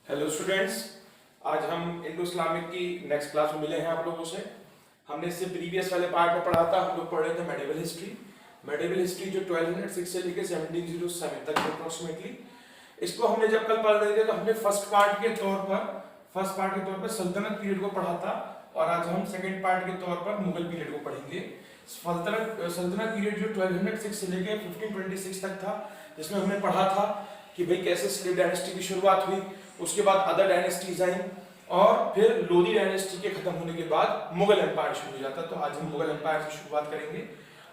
Hello students, आज हम Indo Islamic की नेक्स्ट क्लास में मिले हैं आप लोगों से। हमने इससे प्रीवियस वाले पार्ट में पढ़ा था, हम लोग पढ़ रहे थे मेडिवल हिस्ट्री। मेडिवल हिस्ट्री जो 1206 से लेकर 1707 तक अप्रोक्सीमेटली। इसको हमने जब कल पढ़ रहे थे तो हमने फर्स्ट पार्ट के तौर पर सल्तनत पीरियड को पढ़ा था, और आज हम सेकेंड पार्ट के तौर पर मुगल पीरियड को पढ़ेंगे। सल्तनत पीरियड जो 1206 से लेकर 1526 तक था, जिसमें हमने पढ़ा था कि भाई कैसे स्लेव डायनेस्टी की शुरुआत हुई, उसके बाद अदर डायनेस्टीज आई, और फिर लोधी डायनेस्टी के खत्म होने के बाद मुगल एम्पायर शुरू हो जाता। तो आज हम मुगल एम्पायर की शुरुआत करेंगे।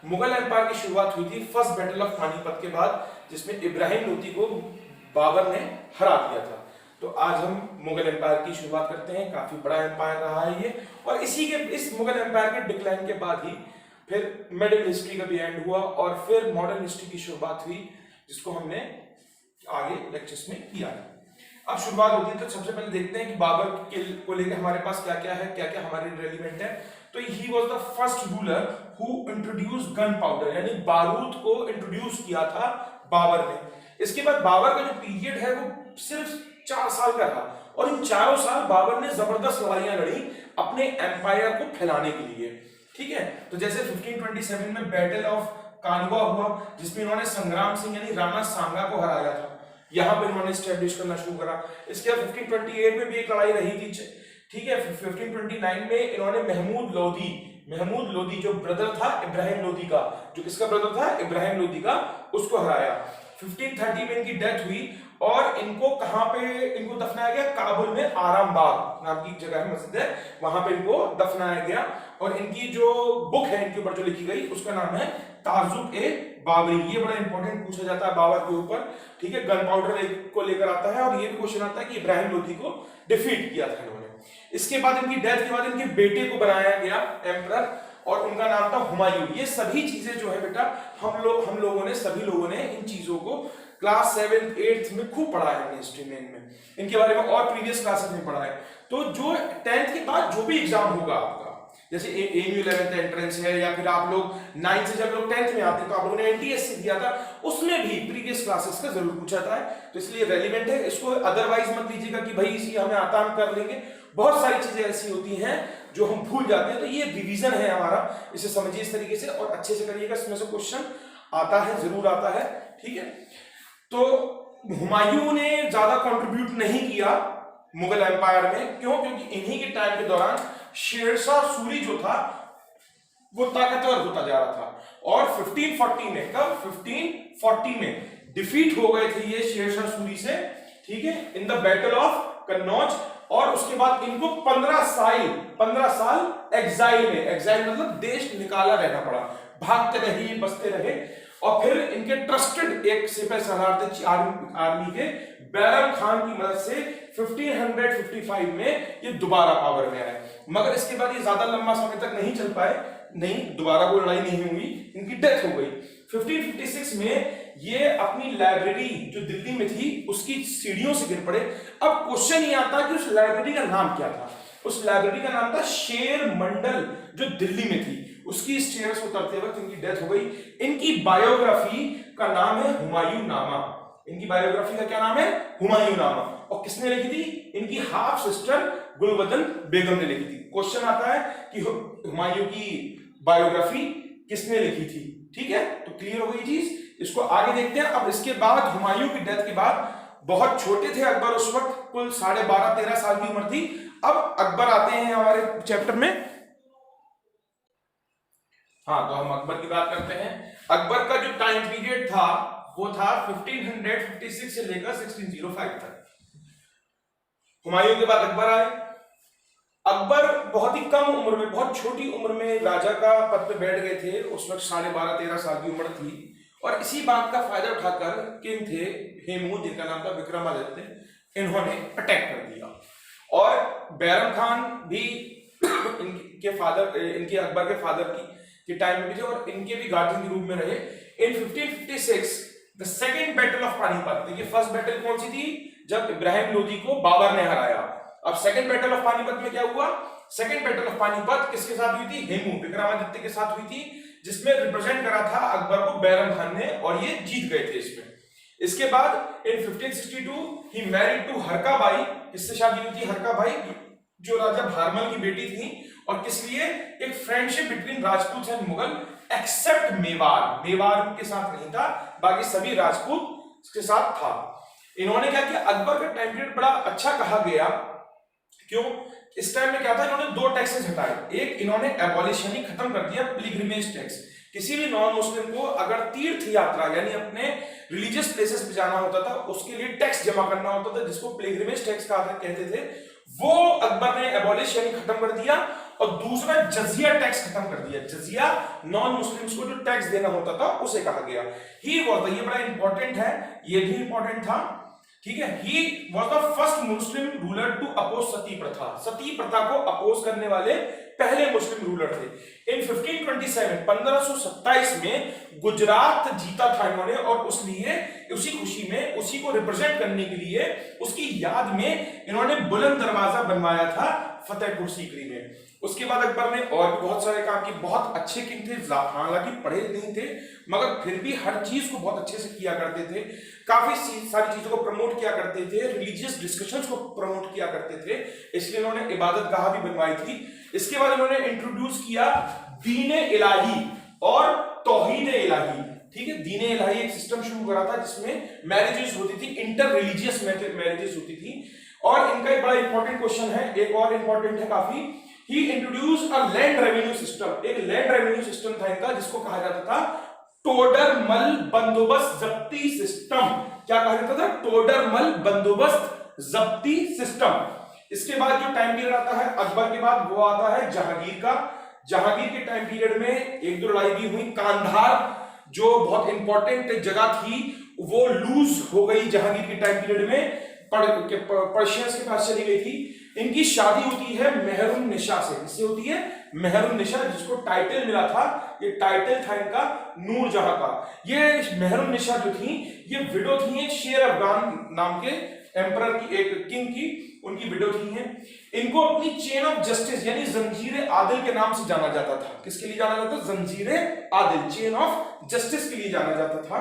मुगल एम्पायर की शुरुआत हुई थी फर्स्ट बैटल ऑफ पानीपत के बाद, जिसमें इब्राहिम लोधी को बाबर ने हरा दिया था। तो आज हम मुगल एम्पायर की शुरुआत करते हैं। काफी बड़ा एम्पायर रहा है ये, और इस मुगल एम्पायर के डिक्लाइन के बाद ही फिर मिडिल हिस्ट्री का भी एंड हुआ, और फिर मॉडर्न हिस्ट्री की शुरुआत हुई, जिसको हमने आगे लेक्चर्स में किया है। अब शुरुआत होती है तो सबसे पहले देखते हैं कि बाबर को लेकर हमारे पास क्या क्या है, क्या क्या हमारे रेलिवेंट है। तो ही was the first ruler who introduce gun powder, यानी बारूद को इंट्रोड्यूस किया था बाबर ने। इसके बाद बाबर का जो पीरियड है वो सिर्फ 4 साल का रहा, और इन 4 साल बाबर ने जबरदस्त लड़ाइयां लड़ी अपने एम्पायर को फैलाने के लिए। ठीक है, तो जैसे 1527 में बैटल ऑफ कानवा हुआ, जिसमें इन्होंने संग्राम सिंह यानी राणा सांगा को हराया था। यहां पर इन्होंने स्टैब्लिश करना शुरू करा। इसके बाद 1528 में भी एक लड़ाई रही थी। ठीक है, 1529 में इन्होंने महमूद लोधी जो ब्रदर था इब्राहिम लोधी का, जो किसका ब्रदर था, इब्राहिम लोधी का, उसको हराया। 1530 में इनकी डेथ हुई, और इनको कहां पे इनको दफनाया गया, काबुल में आरामबाग नाम की जगह है, मस्जिद है, वहां पे इनको दफनाया गया। और इनकी जो बुक है इनके ऊपर जो लिखी गई, उसका नाम है ताजुक ए बाबरी। ये बड़ा इंपॉर्टेंट पूछा जाता है बाबर के ऊपर। ठीक है, गन पाउडर को लेकर आता है, और ये भी क्वेश्चन आता है कि इब्राहिम लोधी को डिफीट किया था इन्होंने। इसके बाद इनकी डेथ के बाद इनके बेटे को बनाया गया एम्परर, और उनका नाम था हुमायूं। ये सभी चीजें जो है बेटा सभी लोगों ने इन चीजों को क्लास 7th 8th में खूब पढ़ा है हिस्ट्री में। इनके बारे में और प्रीवियस क्लासेस में पढ़ा है। तो जो 10th के बाद जो भी एग्जाम होगा आपका, जैसे एएमयू 11th एंट्रेंस है, या फिर आप लोग 9th से जब लोग 10th में आते हैं तो आप लोगों ने एनटीएससी दिया था, उसमें भी प्रीवियस क्लासेस का जरूर पूछा था। तो इसलिए रेलिवेंट है, इसको अदरवाइज मत लीजिएगा कि भाई इसी हमें आता हम कर लेंगे। बहुत सारी चीजें ऐसी होती हैं जो हम भूल जाते हैं, तो ये रिवीजन है हमारा, इसे समझिए इस तरीके से और अच्छे से करिएगा। इसमें से क्वेश्चन आता है, जरूर आता है। ठीक है, तो हुमायूं ने ज्यादा कंट्रीब्यूट नहीं किया मुगल एम्पायर में। क्यों? क्योंकि इन्हीं के टाइम के दौरान शेरशाह सूरी जो था वो ताकतवर होता जा रहा था, और 1540 में, कब, 1540 में डिफीट हो गए थे ये शेरशाह सूरी से। ठीक है, in the battle of Kannauj. और उसके बाद इनको 15 साल एग्जाइल मतलब देश निकाला रहना पड़ा, भागते रहे, बसते रहे। और फिर इनके ट्रस्टेड एक सिपाही सलार थे आर्मी के, बैरम खान की मदद से 1555 में ये दोबारा पावर में आए। मगर इसके बाद ये ज्यादा लंबा समय तक नहीं चल पाए, दोबारा कोई लड़ाई नहीं हुई, इनकी डेथ हो गई। 1556 में ये अपनी लाइब्रेरी जो दिल्ली में थी उसकी सीढ़ियों से गिर पड़े। अब क्वेश्चन ये आता कि उस लाइब्रेरी का नाम क्या था। उस लाइब्रेरी का नाम था शेर मंडल, जो दिल्ली में थी। उसकी स्टेयर्स से उतरते वक्त इनकी डेथ हो गई। इनकी बायोग्राफी का नाम है हुमायूं नामा। इनकी बायोग्राफी का क्या नाम है, हुमायूं नामा। और किसने लिखी थी, इनकी हाफ सिस्टर गुलबदन बेगम ने लिखी थी। क्वेश्चन आता है कि हुमायूं की बायोग्राफी किसने लिखी थी। ठीक है, तो क्लियर हो गई चीज। इसको आगे देखते हैं। अब इसके बाद हुमायूं की डेथ के बाद, बहुत छोटे थे अकबर उस वक्त, कुल 12.5-13 साल की उम्र थी। अब अकबर आते हैं हमारे चैप्टर में। हाँ, तो हम अकबर की बात करते हैं। अकबर का जो टाइम पीरियड था वो था 1556 से लेकर 1605 तक। हुमायूं के बाद अकबर आए। अकबर बहुत ही कम उम्र में, बहुत छोटी उम्र में राजा का पद पे बैठ गए थे। उस वक्त 12.5-13 साल की उम्र थी। और इसी बात का फायदा उठाकर किंग थे हेमू, जिनका नाम था विक्रमादित्य, इन्होंने अटैक कर दिया। और बैरम खान भी इनके अकबर के फादर के टाइम में थे, और इनके भी गार्जियन के रूप में रहे। इन 1556 the second battle of Panipat. देखिए, फर्स्ट बैटल कौन सी थी, जब इब्राहिम लोधी को बाबर ने हराया। अब सेकेंड बैटल ऑफ पानीपत में क्या हुआ, सेकेंड बैटल ऑफ पानीपत किसके साथ हुई थी, हेमू विक्रमादित्य के साथ हुई थी, जिसमें रिप्रेजेंट करा था अकबर को बैरम खान ने, और ये जीत गए थे इसमें। इसके बाद इन 1562 ही मैरिड टू हरका बाई, किससे शादी हुई थी? हरका बाई, जो राजा भारमल की बेटी थी। और किस लिए? एक friendship between Rajput and Mughal except Mewar, Mewar के साथ नहीं था, बाकी सभी राजपूत के साथ था। इन्होंने क्या किया? अकबर का टाइम पीरियड बड़ा अच्छा कहा गया। क्यों? इस टाइम में क्या था? इन्होंने दो टैक्सेस हटाए। एक इन्होंने एबॉलिशन ही खत्म कर दिया, पिलग्रिमेज टैक्स। किसी भी नॉन मुस्लिम को अगर तीर्थ यात्रा यानी अपने रिलीजियस प्लेसेस पे जाना होता था, उसके लिए टैक्स जमा करना होता था, जिसको पिलग्रिमेज टैक्स कहते थे। वो अकबर ने एबॉलिश यानी खत्म कर दिया। और दूसरा जजिया टैक्स खत्म कर दिया। जजिया नॉन मुस्लिम्स को जो टैक्स देना होता था उसे कहा गया। ही वाज, ये बड़ा इंपॉर्टेंट है, ये भी इंपॉर्टेंट था, ठीक है। He was the first Muslim ruler to oppose sati प्रथा, सती प्रथा को अपोज करने वाले पहले मुस्लिम रूलर थे। इन 1527 में गुजरात जीता था इन्होंने, और उसलिए उसी खुशी में, उसी को रिप्रेजेंट करने के लिए, उसकी याद में इन्होंने बुलंद दरवाजा बनवाया था फतेहपुर सीकरी में। उसके बाद अकबर ने और भी बहुत सारे काम किए। बहुत अच्छे किंग थे, हालांकि पढ़े नहीं थे, मगर फिर भी हर चीज को बहुत अच्छे से किया करते थे। काफी सारी चीजों को प्रमोट किया करते थे, रिलीजियस डिस्कशंस को प्रमोट किया करते थे, इसलिए इन्होंने इबादत गाह भी बनवाई थी। इसके बाद इन्होंने इंट्रोड्यूस किया दीन इलाही और तौहीद इलाही, ठीक है। दीन इलाही एक सिस्टम शुरू करा था जिसमें मैरिजेस होती थी, इंटर रिलीजियस मैरिजेस होती थी। और इनका एक बड़ा इंपॉर्टेंट क्वेश्चन है, एक और इंपॉर्टेंट है काफी। He introduce a land revenue system, एक लैंड रेवेन्यू सिस्टम था इनका, जिसको कहा जाता था टोडरमल बंदोबस्त जब्ती सिस्टम। क्या कहा जाता था? टोडरमल बंदोबस्त जब्ती सिस्टम। इसके बाद जो टाइम पीरियड आता है अकबर के बाद, वो आता है जहांगीर का। जहांगीर के टाइम पीरियड में एक दो लड़ाई भी हुई। कांधार जो बहुत इंपॉर्टेंट जगह थी वो लूज हो गई जहांगीर के टाइम पीरियड में, पर्शियंस के पास चली गई थी। इनकी शादी होती है मेहरुन्निसा से। किससे होती है? मेहरुन्निसा, जिसको टाइटल मिला था, ये टाइटल था इनका नूरजहां का। ये मेहरुन्निसा जो थी, ये विडो थी एक शेर अफगान नाम के एम्परर की, एक किंग की, उनकी विडो थी हैं। इनको अपनी चेन ऑफ जस्टिस यानी जंजीर आदिल के नाम से जाना जाता था। किसके लिए जाना जाता था? जंजीर आदिल, चेन ऑफ जस्टिस के लिए जाना जाता था।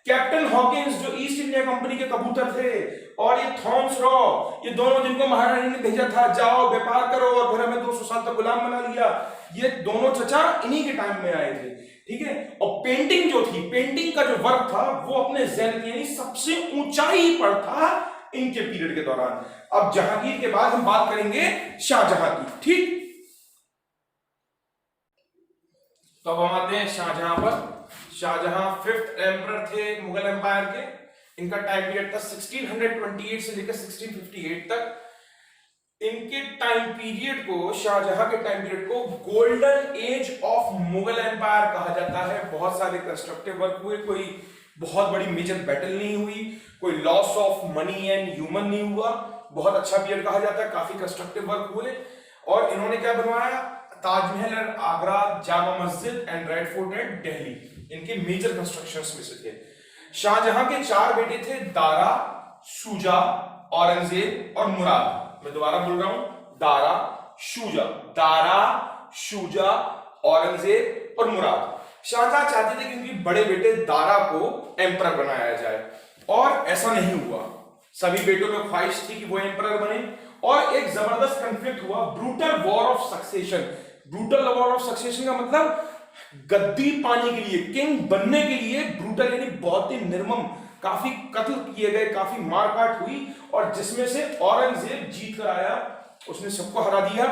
कैप्टन हॉकिंस जो ईस्ट इंडिया कंपनी के कबूतर थे, और ये थॉमस रॉ, ये दोनों जिनको महारानी ने भेजा था जाओ व्यापार करो और फिर हमें 200 साल तक गुलाम बना लिया, ये दोनों चचा इन्हीं के टाइम में आए थे, ठीक है। और पेंटिंग जो थी, पेंटिंग का जो वर्क था वो अपने ज़ैन यानी सबसे ऊंचाई पर था इनके पीरियड के दौरान। अब जहांगीर के बाद हम बात करेंगे शाहजहां की, ठीक। तो अब हम आते हैं शाहजहां पर। शाहजहां 5th एम्परर थे मुगल एम्पायर के। इनका टाइम पीरियड था 1628 से लेकर 1658 तक। इनके टाइम पीरियड को, शाहजहां के टाइम पीरियड को golden age of Mughal empire कहा जाता है। बहुत सारे कंस्ट्रक्टिव वर्क हुए, कोई बहुत बड़ी मेजर बैटल नहीं हुई, कोई loss of money and human नहीं हुआ, बहुत अच्छा पीरियड कहा जाता है, काफी कंस्ट्रक्टिव वर्क हुए। और इन्होंने क्या बनवाया? Taj Mahal eight Agra, Jama Masjid and red fort eight Delhi, इनके मेजर कंस्ट्रक्शंस में से थे। शाहजहां के 4 बेटे थे, दारा, शुजा, औरंगजेब और मुराद। मैं दोबारा बोल रहा हूं, दारा, शुजा, औरंगजेब और मुराद। शाहजहां चाहते थे कि उनके बड़े बेटे दारा को एम्परर बनाया जाए, और ऐसा नहीं हुआ। सभी बेटों में ख्वाहिश थी कि वो एम्परर बने, और एक जबरदस्त कॉन्फ्लिक्ट हुआ, brutal war of succession. Brutal war of succession का मतलब गद्दी पाने के लिए, किंग बनने के लिए ब्रूटल यानी बहुत ही निर्मम, काफी कत्ल किए गए, काफी मारकाट हुई, और जिसमें से औरंगजेब जीत कर आया, उसने सबको हरा दिया,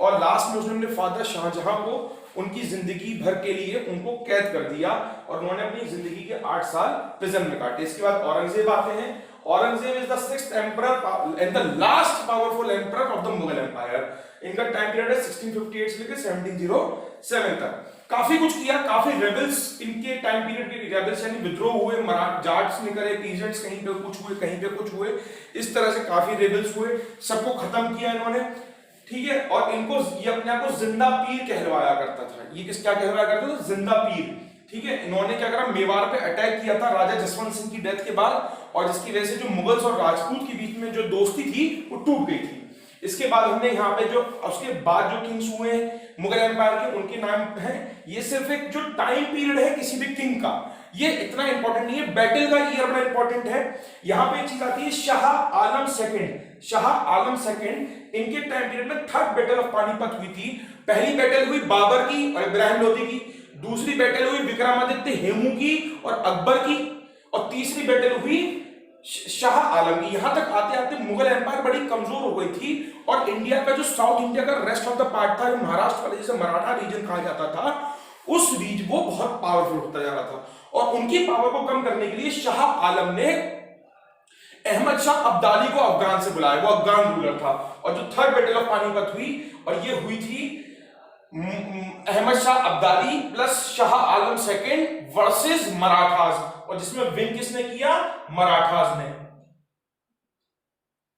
और लास्ट में उसने फादर शाहजहां को उनकी जिंदगी भर के लिए उनको कैद कर दिया, और उन्होंने अपनी जिंदगी के 8 साल प्रिजन में काटे। इसके बाद औरंगजेब आते हैं। Aurangzeb is the 6th emperor and the last powerful emperor of the Mughal empire. इनका टाइम पीरियड है 1658 से लेकर 1707 तक। काफी कुछ किया, काफी रेबल्स इनके टाइम पीरियड के रेबल्स यानी विद्रोह हुए, जाट्स ने करे, पीजेंट्स कहीं पे कुछ हुए, कहीं पे कुछ हुए, इस तरह से काफी रेबल्स हुए, सबको खत्म किया इन्होंने, ठीक है। और इनको, ये अपने आप को जिंदा पीर कहलवाया करता था। ये क्या कहलवाया करता था? जिंदा पीर, ठीक है। इन्होंने क्या करा? मेवाड़ पे अटैक किया था राजा जसवंत सिंह की डेथ के बाद, और जिसकी वजह से जो मुगल्स और राजपूत के बीच में जो दोस्ती थी वो टूट गई थी। इसके बाद हमने यहाँ पे जो, उसके बाद जो किंग्स हुए मुगल एम्पायर के, उनके नाम हैं। ये सिर्फ एक जो टाइम पीरियड है किसी भी किंग का, ये इतना इंपॉर्टेंट नहीं है, बैटल का ईयर बड़ा इंपॉर्टेंट है। यहां पे एक चीज आती है, शाह आलम सेकंड, इनके टाइम पीरियड में थर्ड बैटल ऑफ पानीपत हुई थी। पहली बैटल हुई बाबर की और इब्राहिम लोदी की, दूसरी बैटल हुई विक्रमादित्य हेमू की और अकबर की, और तीसरी बैटल हुई शाह आलम की। यहां तक आते आते मुगल एम्पायर बड़ी कमजोर हो गई थी, और इंडिया का जो साउथ इंडिया का रेस्ट ऑफ द पार्ट था, महाराष्ट्र वाले जिसे मराठा रीजन कहा जाता था, उस रीजन वो बहुत पावरफुल होता जा रहा था। और उनकी पावर को कम करने के लिए शाह आलम ने अहमद शाह अब्दाली को अफगान से बुलाया, वो अफगान रूलर था। और जो थर्ड बैटल ऑफ पानीपत हुई, और ये हुई थी Ahmad Shah Abdali plus Shah Alam second versus Marathas, और जिसमें विन किसने किया? मराठास ने।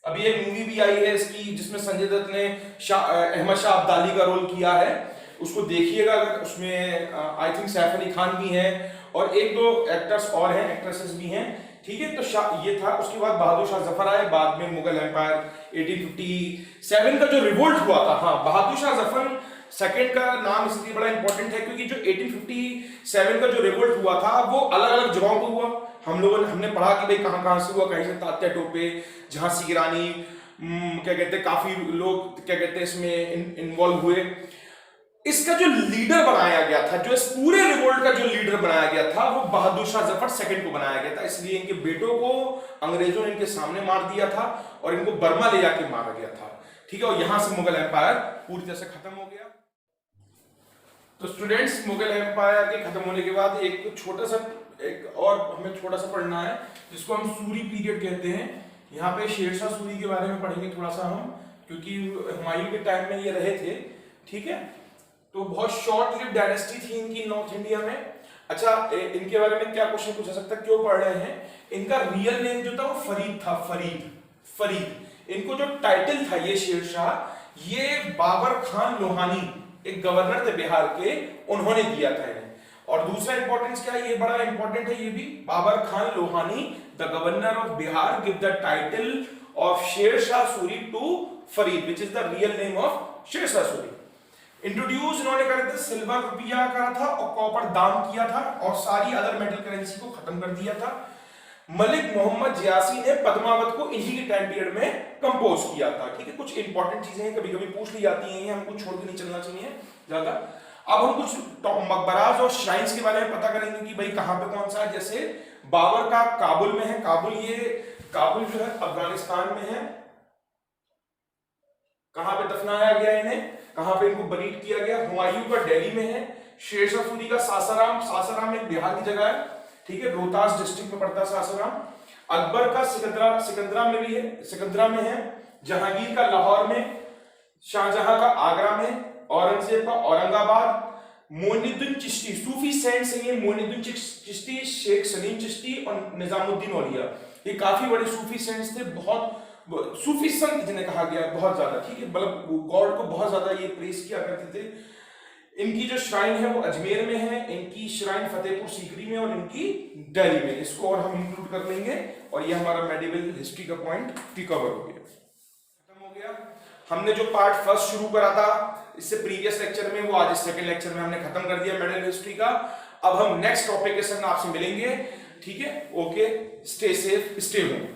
अभी एक मूवी भी आई है इसकी जिसमें संजय दत्त ने अहमद शाह अब्दाली का रोल किया है, उसको देखिएगा। उसमें आई थिंक सैफ अली खान भी है और एक दो एक्टर्स और हैं, एक्ट्रेसेस भी हैं, ठीक है। तो ये था। उसके बाद बहादुर शाह जफर आए, बाद में मुगल एम्पायर 1857 का जो रिवोल्ट हुआ था। हाँ, बहादुर शाह जफर सेकंड का नाम इसलिए बड़ा इंपॉर्टेंट है क्योंकि जो 1857 का जो रिवोल्ट हुआ था वो अलग अलग जगहों पर हुआ। हमने पढ़ा कि भाई कहां कहां से हुआ, कहीं से तात्या टोपे, झांसी की रानी, क्या कहते हैं, काफी लोग क्या कहते हैं इसमें इन्वॉल्व हुए। इसका जो लीडर बनाया गया था, जो इस पूरे रिवोल्ट का जो लीडर बनाया गया था, वो बहादुर शाह जफर सेकंड को बनाया गया था। इसलिए इनके बेटों को अंग्रेजों ने इनके सामने मार दिया था और इनको बर्मा ले जाके मारा गया था, ठीक है। और यहां से मुगल एम्पायर पूरी तरह से खत्म हो गया। तो स्टूडेंट्स, मुगल एम्पायर के खत्म होने के बाद एक छोटा सा हमें छोटा सा पढ़ना है जिसको हम सूरी पीरियड कहते हैं। यहाँ पे शेरशाह सूरी के बारे में पढ़ेंगे थोड़ा सा हम, क्योंकि हुमायूं के टाइम में ये रहे थे, ठीक है। तो बहुत शॉर्ट लिव डायनेस्टी थी इनकी नॉर्थ इंडिया में। अच्छा, इनके बारे में क्या क्वेश्चन पूछा सकता है, क्यों पढ़ रहे हैं? इनका रियल नेम जो था वो फरीद था, फरीद। इनको जो टाइटल था ये शेरशाह, ये बाबर खान लोहानी, एक गवर्नर थे बिहार के, उन्होंने दिया था इन्हें। और दूसरा इंपॉर्टेंस क्या है, ये बड़ा इंपॉर्टेंट है ये भी, Babar Khan Lohani the governor of Bihar give the title of Sher Shah Suri to Farid, which is the real name of Sher Shah Suri. Introduce इन्होंने करे थे, सिल्वर रुपया करा था और कॉपर दाम किया था, और सारी अदर मेटल करेंसी को खत्म कर दिया था। मलिक मोहम्मद जियासी ने पद्मावत को इन्हीं के टाइम पीरियड में कंपोज किया था, ठीक है। कुछ इंपॉर्टेंट चीजें हैं, कभी कभी पूछ ली जाती हैं, हमको छोड़ के नहीं चलना चाहिए ज्यादा। अब हम कुछ मकबराज और श्राइन्स के बारे में पता करेंगे कि भाई कहां पे कौन सा है। जैसे बाबर का काबुल में है, काबुल जो है अफगानिस्तान में है। कहां पे दफनाया गया इन्हें, कहां पे इनको बरीड किया गया? हुमायूं का दिल्ली में है। शेरशाह सूरी का सासाराम एक बिहार की जगह है, ठीक है, रोहतास डिस्ट्रिक्ट में पड़ता है सासाराम। अकबर का सिकंदरा में है। जहांगीर का लाहौर में, शाहजहां का आगरा में, औरंगजेब का औरंगाबाद। मोइनुद्दीन चिश्ती, सूफी सेंट से ये मोइनुद्दीन चिश्ती, शेख सलीम चिश्ती और निजामुद्दीन औलिया, ये काफी बड़े सूफी सेंट्स थे, बहुत सूफी संत जिन्हें कहा गया बहुत ज्यादा, ठीक है, मतलब गॉड को बहुत ज्यादा ये प्रेस किया करते थे। इनकी जो श्राइन है वो अजमेर में है, इनकी श्राइन फतेहपुर सीकरी में और इनकी दिल्ली में। इसको और हम इंक्लूड कर लेंगे, और ये हमारा मेडिवल हिस्ट्री का पॉइंट भी कवर हो गया, खत्म हो गया। हमने जो पार्ट फर्स्ट शुरू करा था इससे प्रीवियस लेक्चर में, वो आज सेकंड लेक्चर में हमने खत्म कर दिया मेडिवल हिस्ट्री का। अब हम नेक्स्ट टॉपिक के संग आपसे मिलेंगे, ठीक है। Okay, stay safe, stay home.